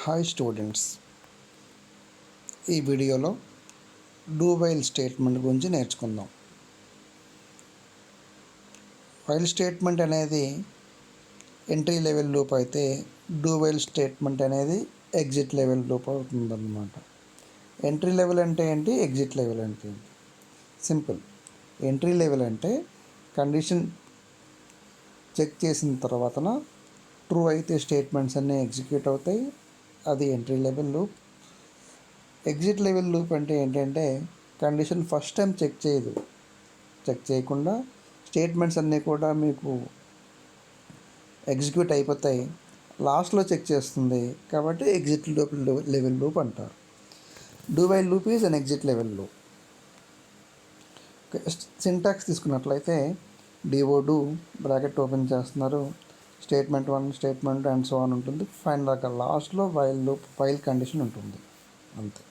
Hi students, ఈ వీడియోలో do while statement గురించి నేర్చుకుందాం. వైల్ స్టేట్మెంట్ అనేది ఎంట్రీ లెవెల్ లూప్ అయితే డూ వైల్ స్టేట్మెంట్ అనేది ఎగ్జిట్ లెవెల్ లూప్ అవుతుందన్నమాట. ఎంట్రీ లెవెల్ అంటే ఏంటి, ఎగ్జిట్ లెవెల్ అంటే ఏంటి? సింపుల్. ఎంట్రీ లెవెల్ అంటే కండిషన్ చెక్ చేసిన తర్వాతన ట్రూ అయితే స్టేట్మెంట్స్ అన్నీ ఎగ్జిక్యూట్ అవుతాయి, అది entry level loop. Exit level loop అంటే ఏంటంటే కండిషన్ ఫస్ట్ టైం చెక్ చేయకుండా స్టేట్మెంట్స్ అన్నీ కూడా మీకు ఎగ్జిక్యూట్ అయిపోతాయి, లాస్ట్లో చెక్ చేస్తుంది కాబట్టి ఎగ్జిట్ లెవెల్ లూప్ అంటారు. Do while loop is an exit level loop. Syntax తీసుకున్నట్లయితే డూ బ్రాకెట్ ఓపెన్ చేస్తున్నారు, statement 1 statement and so on ఉంటుంది, ఫైనల్గా లాస్ట్లో వైల్ కండిషన్ ఉంటుంది, అంతే.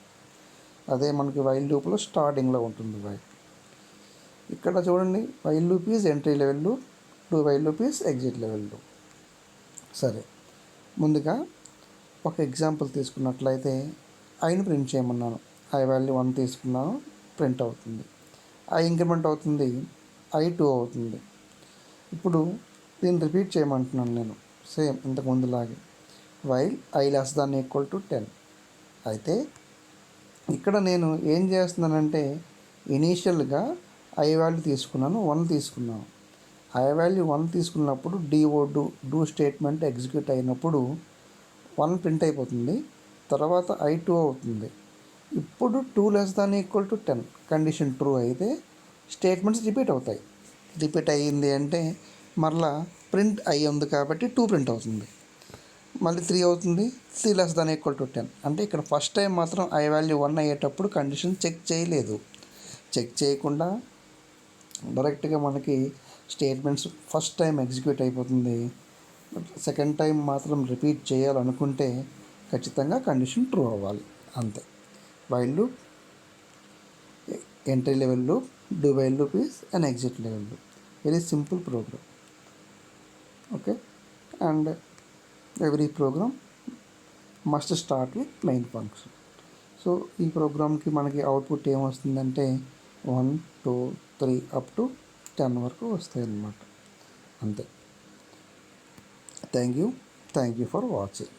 అదే మనకి వైల్ లూప్లో స్టార్టింగ్లో ఉంటుంది వైల్. ఇక్కడ చూడండి, while loop is entry level loop, do while loop is exit level loop. సరే, ముందుగా ఒక ఎగ్జాంపుల్ తీసుకున్నట్లయితే ఐని ప్రింట్ చేయమన్నాను. ఐ వాల్యూ 1 తీసుకున్నాను, ప్రింట్ అవుతుంది. ఐ ఇంక్రిమెంట్ అవుతుంది, ఐ 2 అవుతుంది. ఇప్పుడు దీన్ని రిపీట్ చేయమంటున్నాను నేను, సేమ్ ఇంతకుముందులాగే. While I less than equal to 10. అయితే ఇక్కడ నేను ఏం చేస్తున్నానంటే ఇనీషియల్గా ఐ వాల్యూ తీసుకున్నాను, 1 తీసుకున్నాను. ఐ వాల్యూ 1 తీసుకున్నప్పుడు డూ స్టేట్మెంట్ ఎగ్జిక్యూట్ అయినప్పుడు 1 ప్రింట్ అయిపోతుంది, తర్వాత ఐ 2 అవుతుంది. ఇప్పుడు 2 less than equal to 10 condition true అయితే స్టేట్మెంట్స్ రిపీట్ అవుతాయి. రిపీట్ అయ్యింది అంటే మరలా ప్రింట్ ఐ ఉంది కాబట్టి 2 ప్రింట్ అవుతుంది, మళ్ళీ 3 అవుతుంది, 3 లెస్ దాన్ ఈక్వల్ టు 10. అంటే ఇక్కడ ఫస్ట్ టైం మాత్రం ఐ వాల్యూ 1 అయ్యేటప్పుడు కండిషన్ చెక్ చేయలేదు. చెక్ చేయకుండా డైరెక్ట్గా మనకి స్టేట్మెంట్స్ ఫస్ట్ టైం ఎగ్జిక్యూట్ అయిపోతుంది. సెకండ్ టైం మాత్రం రిపీట్ చేయాలనుకుంటే ఖచ్చితంగా కండిషన్ ట్రూ అవ్వాలి, అంతే. While loop, entry level loop, do while loop is and exit level loop. Very simple program. Okay, and every program must start with main function. So ఈ ప్రోగ్రామ్కి మనకి output ఏమొస్తుందంటే 1 2 3 up to 10 వరకు వస్తాయి అన్నమాట, అంతే. Thank you for watching.